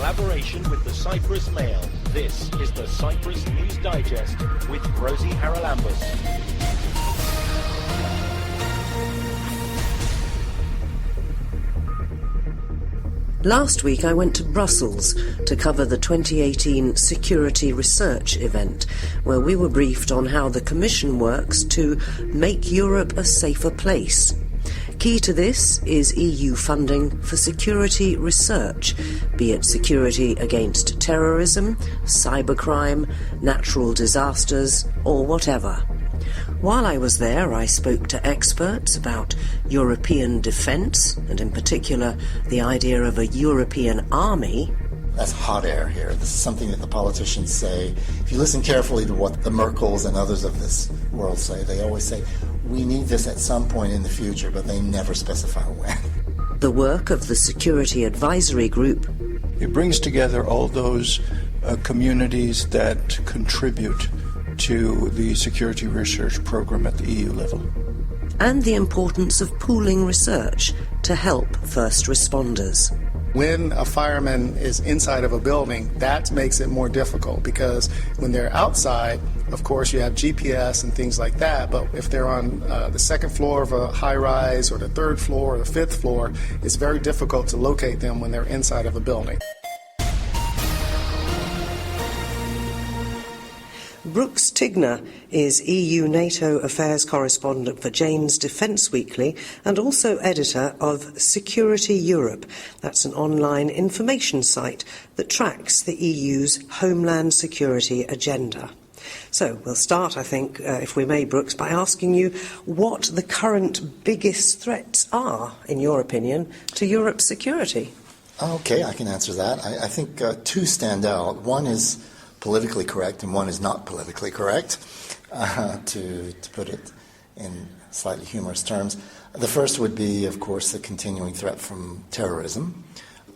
collaboration with the Cyprus Mail, this is the Cyprus News Digest with Rosie Charalambous. Last week I went to Brussels to cover the 2018 Security Research event, where we were briefed on how the Commission works to make Europe a safer place. Key to this is EU funding for security research, be it security against terrorism, cybercrime, natural disasters, or whatever. While I was there, I spoke to experts about European defence, and in particular the idea of a European army. That's hot air here. This is something that the politicians say. If you listen carefully to what the Merkels and others of this world say, they always say, we need this at some point in the future, but they never specify when. The work of the Security Advisory Group. It brings together all those communities that contribute to the security research program at the EU level. And the importance of pooling research to help first responders. When a fireman is inside of a building, that makes it more difficult because when they're outside, of course, you have GPS and things like that, but if they're on the second floor of a high-rise or the third floor or the fifth floor, it's very difficult to locate them when they're inside of a building. Brooks Tigner is EU-NATO affairs correspondent for Jane's Defence Weekly and also editor of Security Europe. That's an online information site that tracks the EU's homeland security agenda. So we'll start, I think, if we may, Brooks, by asking you what the current biggest threats are, in your opinion, to Europe's security. Okay, I can answer that. I think two stand out. One is politically correct and one is not politically correct, to put it in slightly humorous terms. The first would be, of course, the continuing threat from terrorism.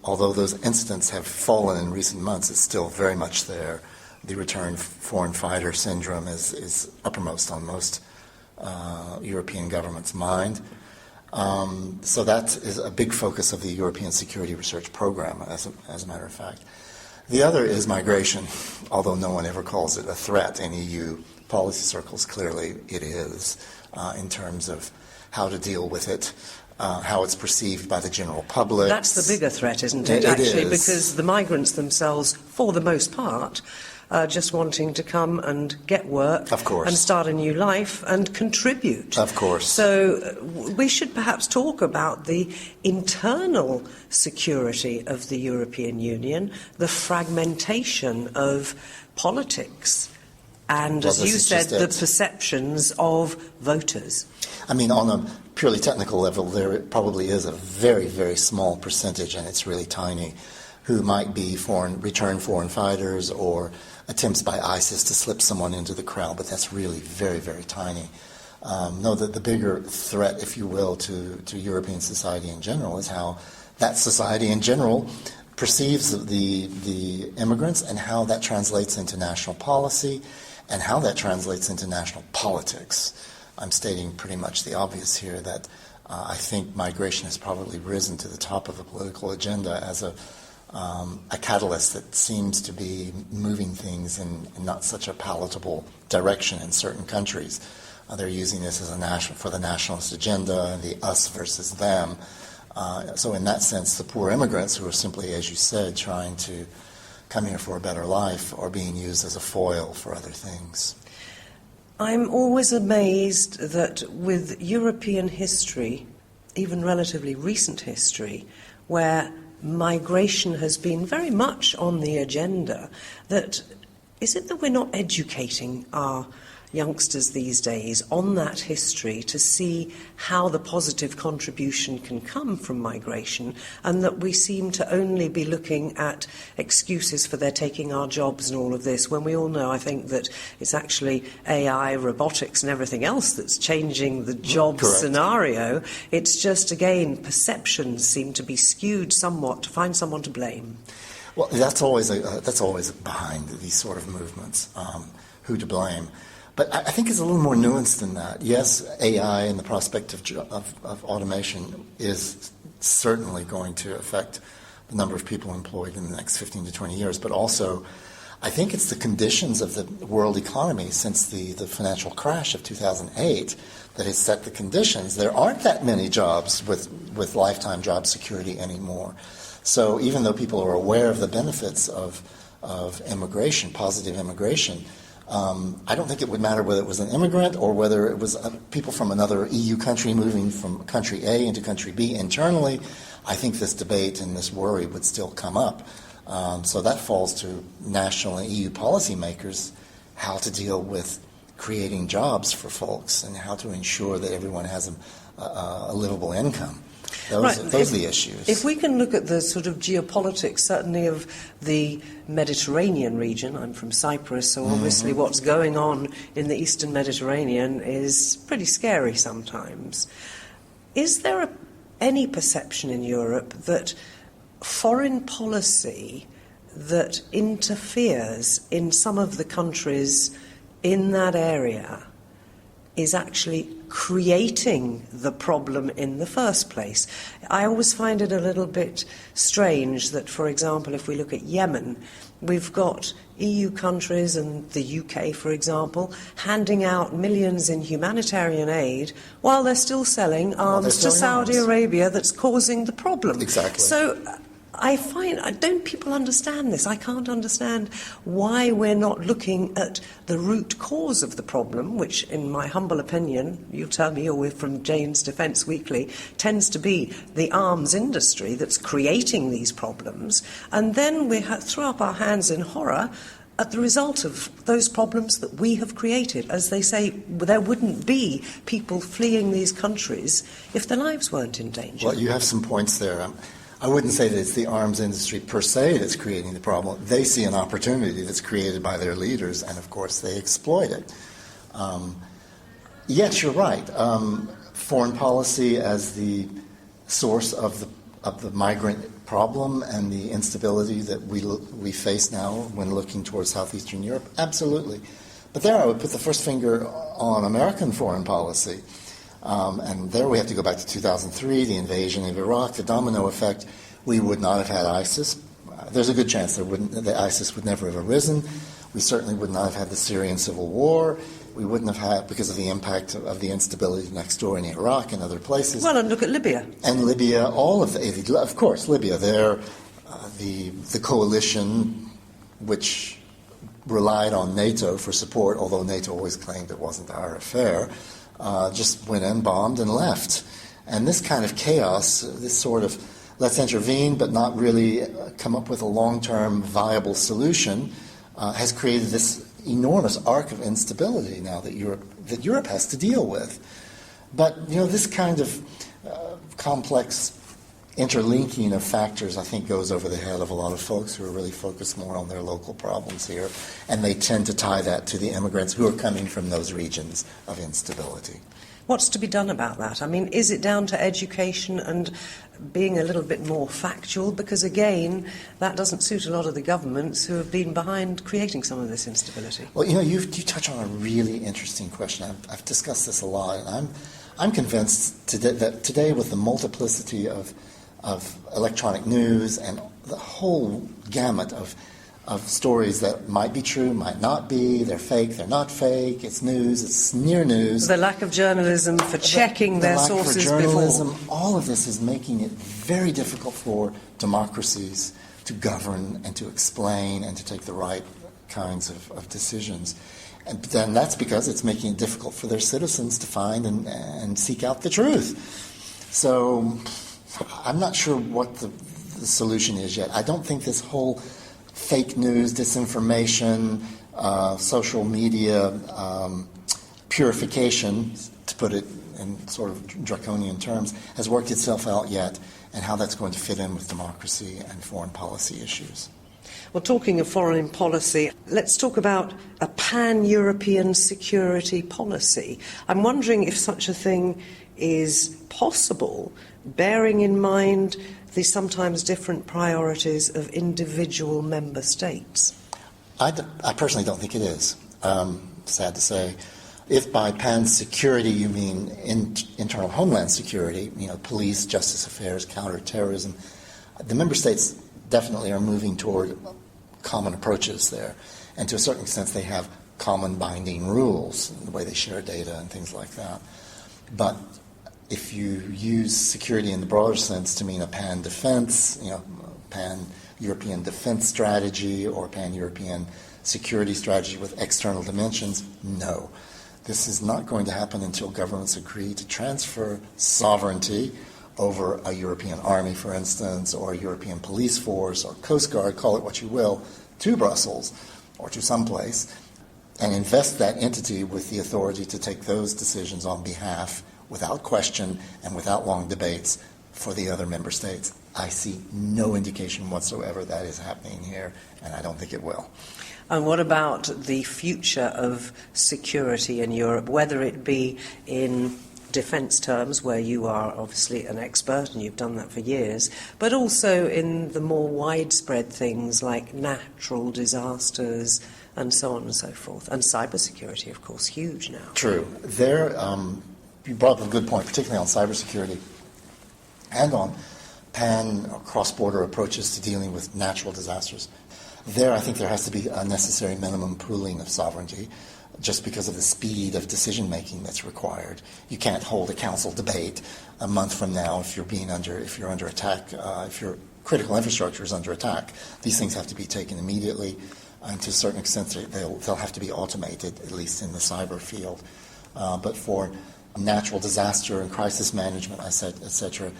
Although those incidents have fallen in recent months, it's still very much there. The return foreign fighter syndrome is uppermost on most European governments' mind. So that is a big focus of the European Security Research Program, as a matter of fact. The other is migration, although no one ever calls it a threat in EU policy circles. Clearly it is, in terms of how to deal with it, how it's perceived by the general public. That's the bigger threat, isn't it, actually? Because the migrants themselves, for the most part, are just wanting to come and get work, of course, and start a new life and contribute. Of course. So we should perhaps talk about the internal security of the European Union, the fragmentation of politics, and, as you said, the perceptions of voters. I mean, on a purely technical level, there probably is a very, very small percentage, and it's really tiny, who might be returned foreign fighters or attempts by ISIS to slip someone into the crowd, but that's really very, very tiny. No, the bigger threat, if you will, to European society in general is how that society in general perceives the immigrants and how that translates into national policy and how that translates into national politics. I'm stating pretty much the obvious here that I think migration has probably risen to the top of the political agenda as a catalyst that seems to be moving things in not such a palatable direction in certain countries. They're using this as for the nationalist agenda and the us versus them. So in that sense, the poor immigrants who are simply, as you said, trying to come here for a better life are being used as a foil for other things. I'm always amazed that with European history, even relatively recent history, where migration has been very much on the agenda, is it that we're not educating our youngsters these days on that history to see how the positive contribution can come from migration, and that we seem to only be looking at excuses for their taking our jobs and all of this, when we all know, I think, that it's actually AI, robotics and everything else that's changing the job scenario. It's just, again, perceptions seem to be skewed somewhat to find someone to blame. Well, that's always behind these sort of movements, who to blame. But I think it's a little more nuanced than that. Yes, AI and the prospect of automation is certainly going to affect the number of people employed in the next 15 to 20 years, but also I think it's the conditions of the world economy since the financial crash of 2008 that has set the conditions. There aren't that many jobs with lifetime job security anymore. So even though people are aware of the benefits of immigration, positive immigration, I don't think it would matter whether it was an immigrant or whether it was people from another EU country moving from country A into country B internally. I think this debate and this worry would still come up. So that falls to national and EU policymakers how to deal with creating jobs for folks and how to ensure that everyone has a livable income. Those are the issues. If we can look at the sort of geopolitics, certainly of the Mediterranean region, I'm from Cyprus, so obviously what's going on in the Eastern Mediterranean is pretty scary sometimes. Is there any perception in Europe that foreign policy that interferes in some of the countries in that area is actually creating the problem in the first place? I always find it a little bit strange that, for example, if we look at Yemen, we've got EU countries and the UK, for example, handing out millions in humanitarian aid while they're still selling arms to Saudi Arabia that's causing the problem. Exactly. So don't people understand this? I can't understand why we're not looking at the root cause of the problem, which, in my humble opinion, you'll tell me you're from Jane's Defence Weekly, tends to be the arms industry that's creating these problems. And then we throw up our hands in horror at the result of those problems that we have created. As they say, there wouldn't be people fleeing these countries if their lives weren't in danger. Well, you have some points there. I wouldn't say that it's the arms industry per se that's creating the problem. They see an opportunity that's created by their leaders, and of course they exploit it. Yes, you're right. Foreign policy as the source of the migrant problem and the instability that we face now when looking towards southeastern Europe, absolutely. But there I would put the first finger on American foreign policy. And there we have to go back to 2003, the invasion of Iraq, the domino effect. We would not have had ISIS. There's a good chance that ISIS would never have arisen. We certainly would not have had the Syrian civil war. We wouldn't have had, because of the impact of the instability next door in Iraq and other places. Well, and look at Libya. And Libya, of course, Libya, there, the coalition, which relied on NATO for support, although NATO always claimed it wasn't our affair, just went in, bombed, and left. And this kind of chaos, this sort of let's intervene but not really come up with a long-term viable solution, has created this enormous arc of instability now that Europe has to deal with. But, this kind of complex interlinking of factors, I think, goes over the head of a lot of folks who are really focused more on their local problems here, and they tend to tie that to the immigrants who are coming from those regions of instability. What's to be done about that? I mean, is it down to education and being a little bit more factual? Because, again, that doesn't suit a lot of the governments who have been behind creating some of this instability. Well, you touch on a really interesting question. I've discussed this a lot, and I'm convinced that today, with the multiplicity of electronic news and the whole gamut of stories that might be true, might not be, they're fake, they're not fake, it's news, it's near news. The lack of journalism for checking their sources before. Journalism, all of this is making it very difficult for democracies to govern and to explain and to take the right kinds of decisions. And then that's because it's making it difficult for their citizens to find and seek out the truth. So I'm not sure what the solution is yet. I don't think this whole fake news, disinformation, social media purification, to put it in sort of draconian terms, has worked itself out yet, and how that's going to fit in with democracy and foreign policy issues. Well, talking of foreign policy, let's talk about a pan-European security policy. I'm wondering if such a thing is possible, bearing in mind the sometimes different priorities of individual member states. I personally don't think it is, sad to say. If by pan-security you mean internal homeland security, police, justice affairs, counterterrorism, The member states definitely are moving toward common approaches there, and to a certain extent they have common binding rules in the way they share data and things like that. But if you use security in the broader sense to mean a pan-defense, pan-European defense strategy or pan-European security strategy with external dimensions, no. This is not going to happen until governments agree to transfer sovereignty over a European army, for instance, or a European police force or Coast Guard, call it what you will, to Brussels or to someplace, and invest that entity with the authority to take those decisions on behalf, without question and without long debates, for the other member states. I see no indication whatsoever that is happening here, and I don't think it will. And what about the future of security in Europe, whether it be in defence terms, where you are obviously an expert and you've done that for years, but also in the more widespread things like natural disasters and so on and so forth, and cybersecurity, of course, huge now. True. There, you brought up a good point, particularly on cybersecurity and on pan or cross-border approaches to dealing with natural disasters. There, I think there has to be a necessary minimum pooling of sovereignty, just because of the speed of decision-making that's required. You can't hold a council debate a month from now if you're under attack, if your critical infrastructure is under attack. These things have to be taken immediately, and to a certain extent they'll have to be automated, at least in the cyber field. But for natural disaster and crisis management, etc.,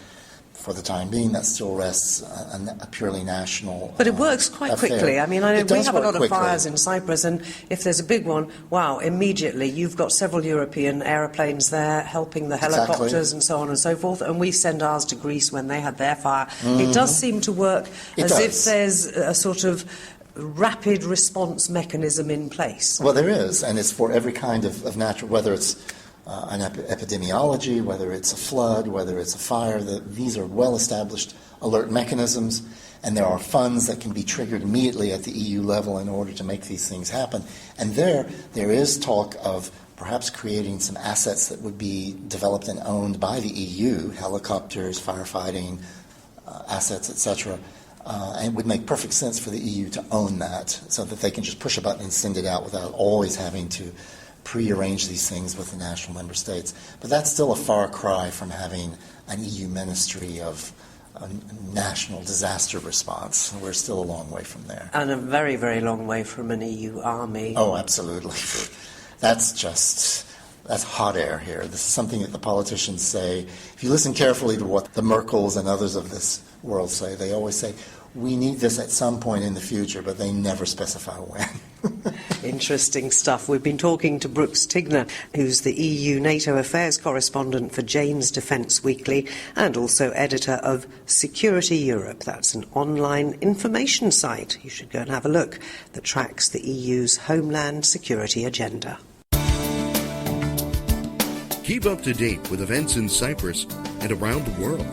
for the time being, that still rests a purely national But it works quite affair. quickly. I mean, we have a lot of fires in Cyprus, and if there's a big one, wow, immediately you've got several European aeroplanes there helping the helicopters and so on and so forth, and we send ours to Greece when they had their fire. It does seem to work if there's a sort of rapid response mechanism in place. Well, there is, and it's for every kind of natural, whether it's an epidemiology, whether it's a flood, whether it's a fire. These are well-established alert mechanisms, and there are funds that can be triggered immediately at the EU level in order to make these things happen. And there is talk of perhaps creating some assets that would be developed and owned by the EU, helicopters, firefighting, assets, etc., and it would make perfect sense for the EU to own that so that they can just push a button and send it out without always having to prearrange these things with the national member states. But that's still a far cry from having an EU ministry of national disaster response. We're still a long way from there. And a very, very long way from an EU army. Oh, absolutely. That's hot air here. This is something that the politicians say. If you listen carefully to what the Merkels and others of this world say, they always say, we need this at some point in the future, but they never specify when. Interesting stuff. We've been talking to Brooks Tigner, who's the EU NATO Affairs correspondent for Jane's Defence Weekly and also editor of Security Europe. That's an online information site. You should go and have a look that tracks the EU's homeland security agenda. Keep up to date with events in Cyprus and around the world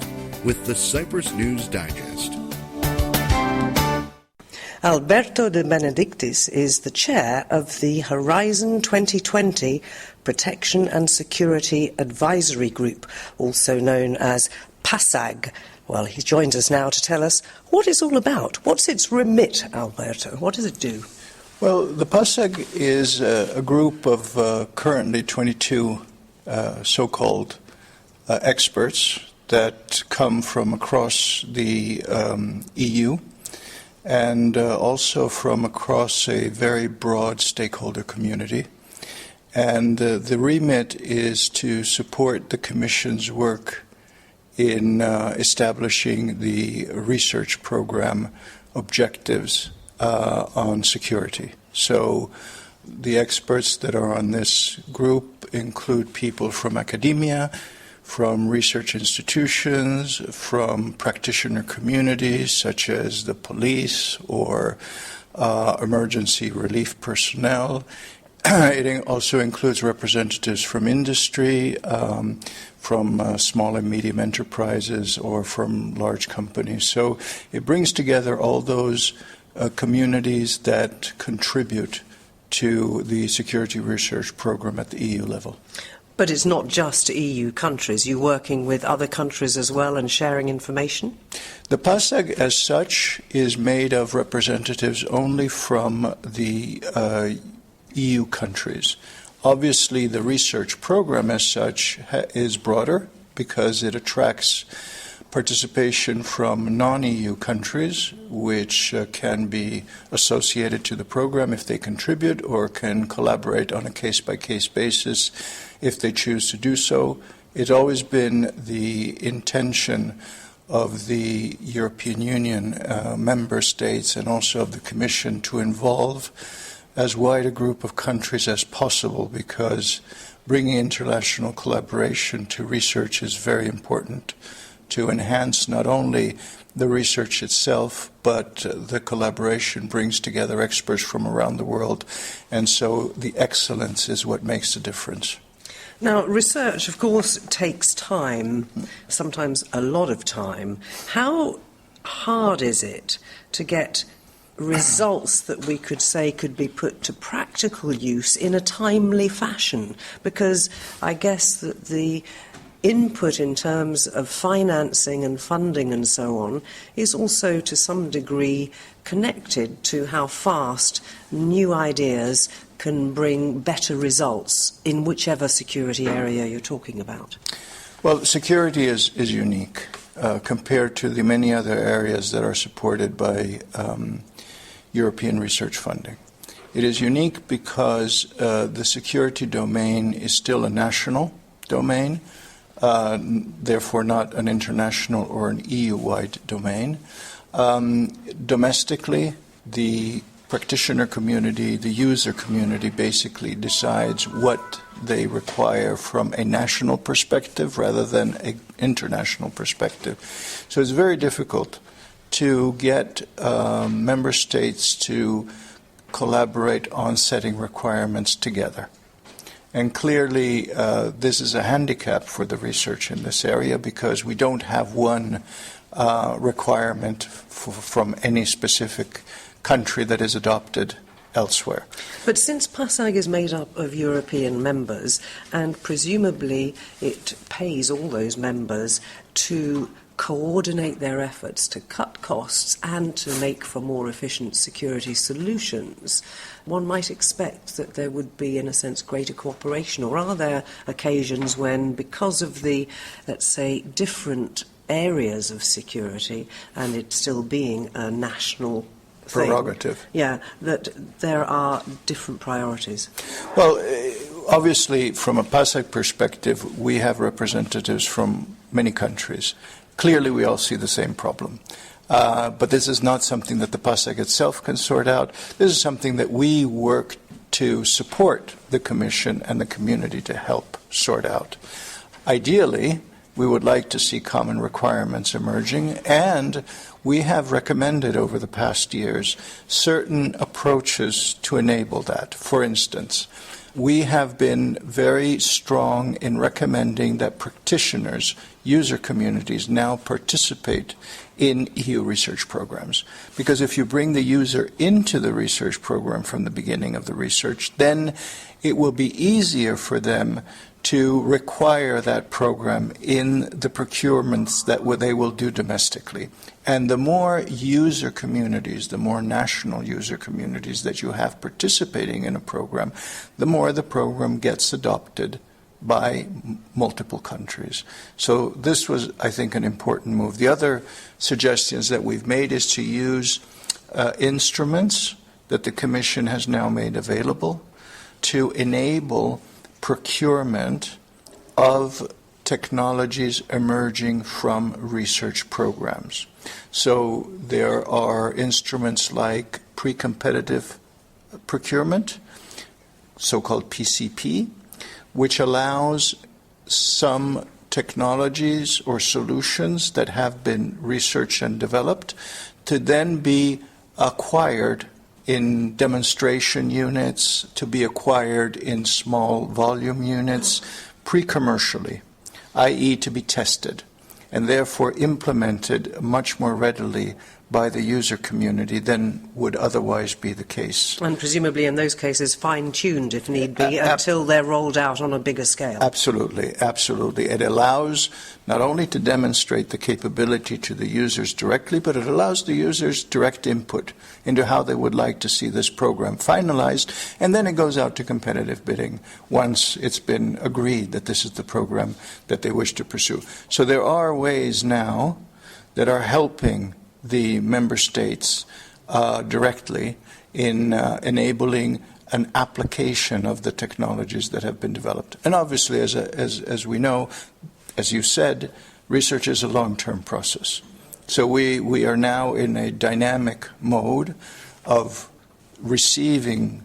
with the Cyprus News Digest. Alberto de Benedictis is the chair of the Horizon 2020 Protection and Security Advisory Group, also known as PASAG. Well, he joins us now to tell us what it's all about. What's its remit, Alberto? What does it do? Well, the PASAG is a group of currently 22 so-called experts that come from across the EU and also from across a very broad stakeholder community. And the remit is to support the Commission's work in establishing the research program objectives on security. So the experts that are on this group include people from academia, from research institutions, from practitioner communities such as the police or emergency relief personnel. It also includes representatives from industry, from small and medium enterprises, or from large companies. So it brings together all those communities that contribute to the security research program at the EU level. But it's not just EU countries. You're working with other countries as well and sharing information? The PASAG as such is made of representatives only from the EU countries. Obviously, the research program as such is broader because it attracts participation from non-EU countries, which can be associated to the program if they contribute or can collaborate on a case-by-case basis if they choose to do so. It's always been the intention of the European Union member states and also of the Commission to involve as wide a group of countries as possible, because bringing international collaboration to research is very important to enhance not only the research itself, but the collaboration brings together experts from around the world, and so the excellence is what makes the difference. Now, research, of course, takes time, sometimes a lot of time. How hard is it to get results that we could say could be put to practical use in a timely fashion? Because I guess that the input in terms of financing and funding and so on is also to some degree connected to how fast new ideas can bring better results in whichever security area you're talking about. Well, security is unique compared to the many other areas that are supported by European research funding. It is unique because the security domain is still a national domain, therefore not an international or an EU-wide domain. Domestically, the practitioner community, the user community basically decides what they require from a national perspective rather than an international perspective. So it's very difficult to get member states to collaborate on setting requirements together. And clearly, this is a handicap for the research in this area because we don't have one requirement from any specific country that is adopted elsewhere. But since PASAG is made up of European members, and presumably it pays all those members to coordinate their efforts to cut costs and to make for more efficient security solutions, one might expect that there would be, in a sense, greater cooperation. Or are there occasions when, because of the, let's say, different areas of security, and it still being a national prerogative, that there are different priorities? Well, obviously, from a PASAG perspective, we have representatives from many countries. Clearly, we all see the same problem. But this is not something that the PASAG itself can sort out. This is something that we work to support the Commission and the community to help sort out. Ideally, we would like to see common requirements emerging, and we have recommended over the past years certain approaches to enable that. For instance, we have been very strong in recommending that practitioners, user communities, now participate in EU research programs. Because if you bring the user into the research program from the beginning of the research, then it will be easier for them to require that program in the procurements that they will do domestically. And the more user communities, the more national user communities that you have participating in a program, the more the program gets adopted by multiple countries. So this was, I think, an important move. The other suggestions that we've made is to use instruments that the Commission has now made available to enable procurement of technologies emerging from research programs. So there are instruments like pre-competitive procurement, so-called PCP, which allows some technologies or solutions that have been researched and developed to then be acquired in demonstration units, to be acquired in small volume units, pre-commercially, i.e. to be tested, and therefore implemented much more readily by the user community than would otherwise be the case. And presumably in those cases fine-tuned, if need be, until they're rolled out on a bigger scale. Absolutely, absolutely. It allows not only to demonstrate the capability to the users directly, but it allows the users direct input into how they would like to see this program finalized, and then it goes out to competitive bidding once it's been agreed that this is the program that they wish to pursue. So there are ways now that are helping the member states directly in enabling an application of the technologies that have been developed. And obviously, as we know, as you said, research is a long-term process. So we are now in a dynamic mode of receiving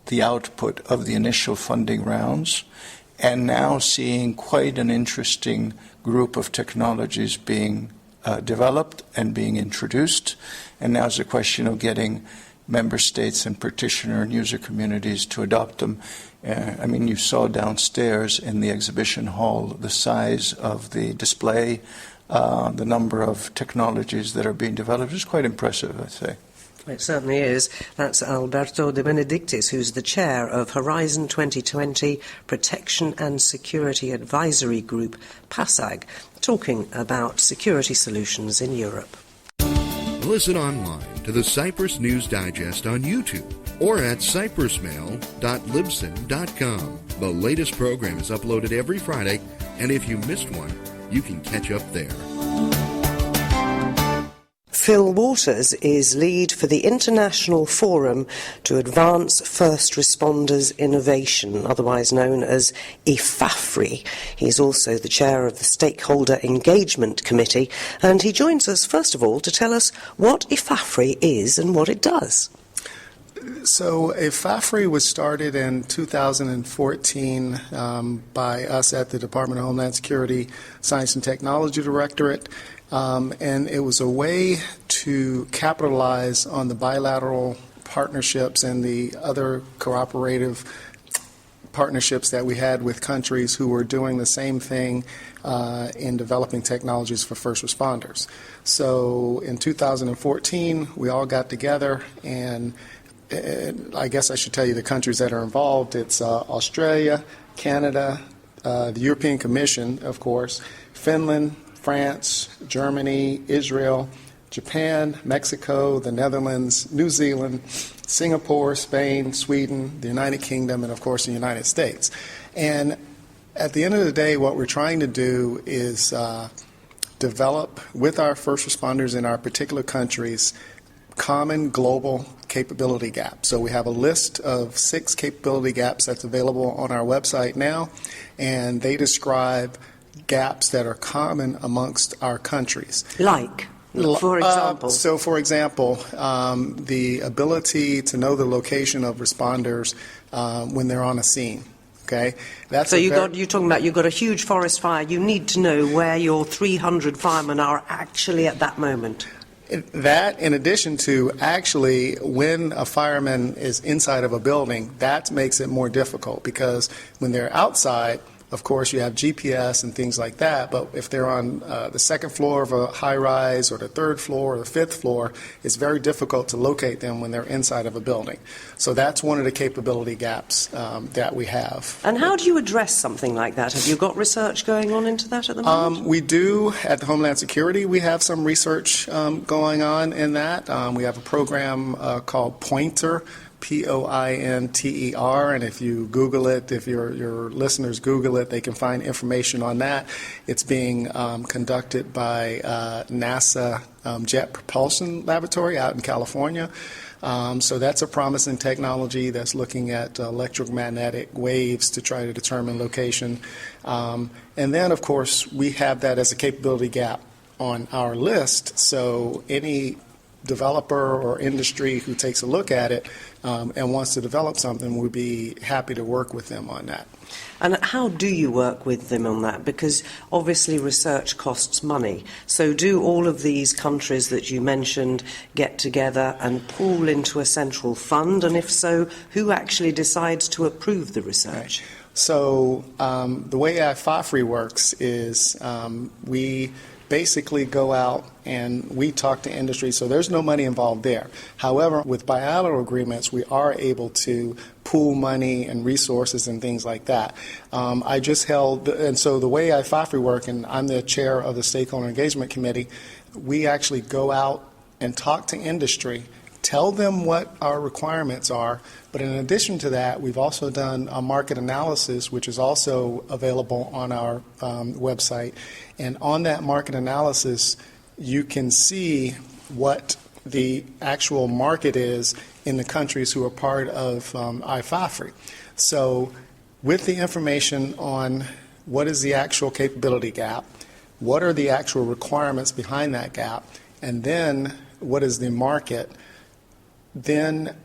the output of the initial funding rounds and now seeing quite an interesting group of technologies being developed and being introduced, and now it's a question of getting member states and practitioner and user communities to adopt them. I mean, you saw downstairs in the exhibition hall the size of the display, the number of technologies that are being developed. It's quite impressive, I'd say. It certainly is. That's Alberto De Benedictis, who's the chair of Horizon 2020 Protection and Security Advisory Group, PASAG, talking about security solutions in Europe. Listen online to the Cyprus News Digest on YouTube or at cyprusmail.libsyn.com. The latest program is uploaded every Friday, and if you missed one, you can catch up there. Phil Waters is lead for the International Forum to Advance First Responders Innovation, otherwise known as IFAFRI. He's also the chair of the Stakeholder Engagement Committee, and he joins us, first of all, to tell us what IFAFRI is and what it does. So IFAFRI was started in 2014 by us at the Department of Homeland Security Science and Technology Directorate. And it was a way to capitalize on the bilateral partnerships and the other cooperative partnerships that we had with countries who were doing the same thing in developing technologies for first responders. So in 2014, we all got together, and I guess I should tell you the countries that are involved. It's Australia, Canada, the European Commission, of course, Finland, France, Germany, Israel, Japan, Mexico, the Netherlands, New Zealand, Singapore, Spain, Sweden, the United Kingdom, and of course the United States. And at the end of the day, what we're trying to do is develop with our first responders in our particular countries common global capability gaps. So we have a list of 6 capability gaps that's available on our website now, and they describe gaps that are common amongst our countries. Like, for example? For example, the ability to know the location of responders when they're on a scene. Okay, that's so you're talking about you've got a huge forest fire. You need to know where your 300 firemen are actually at that moment. That, in addition to actually when a fireman is inside of a building, that makes it more difficult, because when they're outside, of course, you have GPS and things like that, but if they're on the second floor of a high-rise or the third floor or the fifth floor, it's very difficult to locate them when they're inside of a building. So that's one of the capability gaps that we have. And how do you address something like that? Have you got research going on into that at the moment? We do. At the Homeland Security, we have some research going on in that. We have a program called Pointer, Pointer, and if you Google it, if your listeners Google it, they can find information on that. It's being conducted by NASA Jet Propulsion Laboratory out in California. So that's a promising technology that's looking at electromagnetic waves to try to determine location. And then, of course, we have that as a capability gap on our list, so any developer or industry who takes a look at it and wants to develop something, we'd be happy to work with them on that. And how do you work with them on that? Because obviously research costs money. So do all of these countries that you mentioned get together and pool into a central fund? And if so, who actually decides to approve the research? Right. So the way IFAFRI works is we basically go out and we talk to industry, so there's no money involved there. However, with bilateral agreements, we are able to pool money and resources and things like that. I just held, and so the way IFAFRI work, and I'm the chair of the Stakeholder Engagement Committee, we actually go out and talk to industry, tell them what our requirements are, but in addition to that, we've also done a market analysis, which is also available on our website. And on that market analysis, you can see what the actual market is in the countries who are part of IFAFRI. So with the information on what is the actual capability gap, what are the actual requirements behind that gap, and then what is the market, then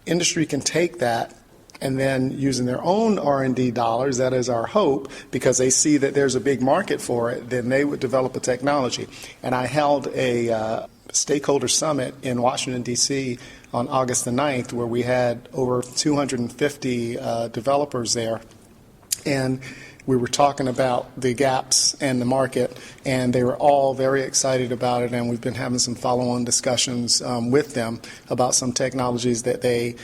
industry can take that and then using their own R&D dollars, that is our hope, because they see that there's a big market for it, then they would develop a technology. And I held a stakeholder summit in Washington, D.C. on August the 9th, where we had over 250 developers there. And we were talking about the gaps and the market, and they were all very excited about it, and we've been having some follow-on discussions with them about some technologies that they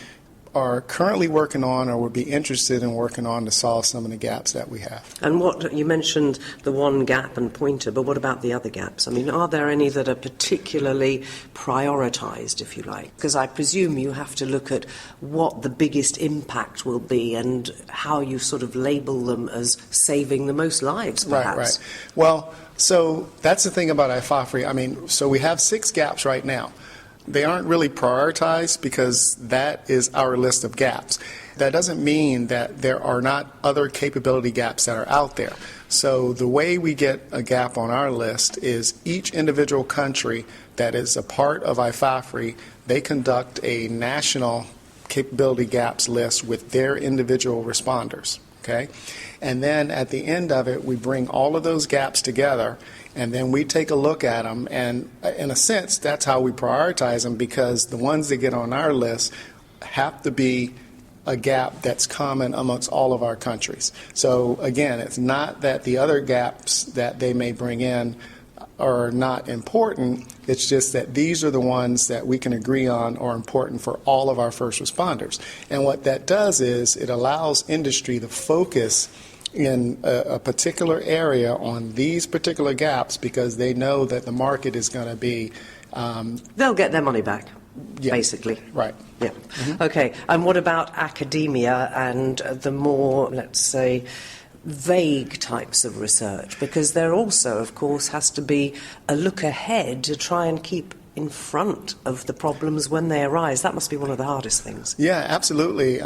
are currently working on or would be interested in working on to solve some of the gaps that we have. And what you mentioned, the one gap and pointer, but what about the other gaps? I mean, are there any that are particularly prioritised, if you like? Because I presume you have to look at what the biggest impact will be and how you sort of label them as saving the most lives, perhaps. Right. Well, so that's the thing about IFAFRI. I mean, so we have 6 gaps right now. They aren't really prioritized because that is our list of gaps. That doesn't mean that there are not other capability gaps that are out there. So the way we get a gap on our list is each individual country that is a part of IFAFRI, they conduct a national capability gaps list with their individual responders. Okay? And then at the end of it, we bring all of those gaps together, and then we take a look at them, and in a sense, that's how we prioritize them, because the ones that get on our list have to be a gap that's common amongst all of our countries. So again, it's not that the other gaps that they may bring in are not important, it's just that these are the ones that we can agree on are important for all of our first responders. And what that does is it allows industry to focus in a particular area on these particular gaps, because they know that the market is going to be... they'll get their money back, basically. Right. Yeah. Mm-hmm. Okay. And what about academia and the more, let's say, vague types of research? Because there also, of course, has to be a look ahead to try and keep in front of the problems when they arise. That must be one of the hardest things. Yeah, absolutely.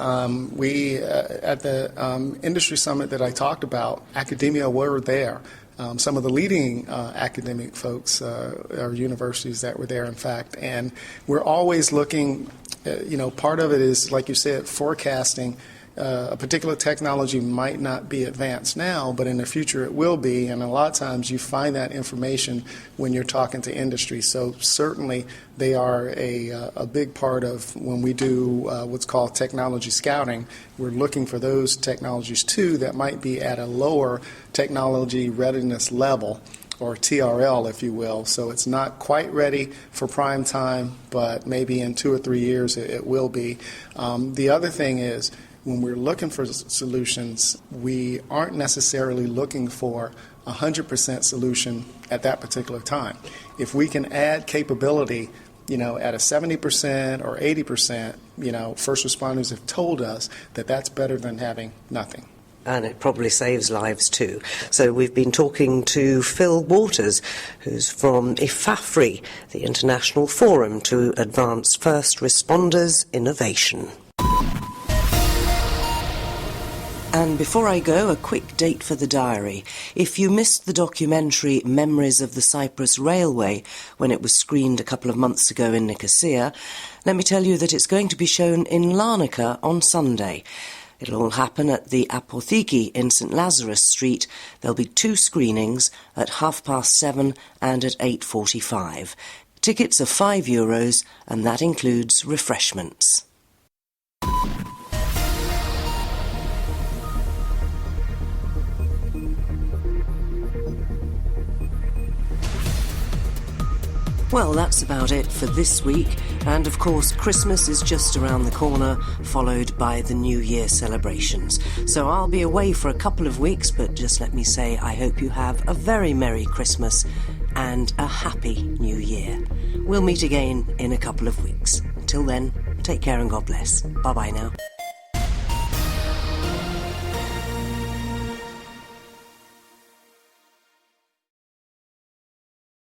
We, at the industry summit that I talked about, academia were there. Some of the leading academic folks are universities that were there, in fact. And we're always looking, part of it is, like you said, forecasting. A particular technology might not be advanced now, but in the future it will be, and a lot of times you find that information when you're talking to industry. So certainly they are a big part of when we do what's called technology scouting. We're looking for those technologies too that might be at a lower technology readiness level, or TRL, if you will. So it's not quite ready for prime time, but maybe in 2 or 3 years it will be. The other thing is, when we're looking for solutions, we aren't necessarily looking for 100% solution at that particular time. If we can add capability, at a 70% or 80%, first responders have told us that that's better than having nothing. And it probably saves lives too. So we've been talking to Phil Waters, who's from IFAFRI, the International Forum to Advance First Responders Innovation. And before I go, a quick date for the diary. If you missed the documentary Memories of the Cyprus Railway when it was screened a couple of months ago in Nicosia, let me tell you that it's going to be shown in Larnaca on Sunday. It'll all happen at the Apotheki in St Lazarus Street. There'll be 2 screenings at 7:30 and at 8:45. Tickets are €5 and that includes refreshments. Well, that's about it for this week. And of course, Christmas is just around the corner, followed by the New Year celebrations. So I'll be away for a couple of weeks, but just let me say I hope you have a very Merry Christmas and a Happy New Year. We'll meet again in a couple of weeks. Until then, take care and God bless. Bye-bye now.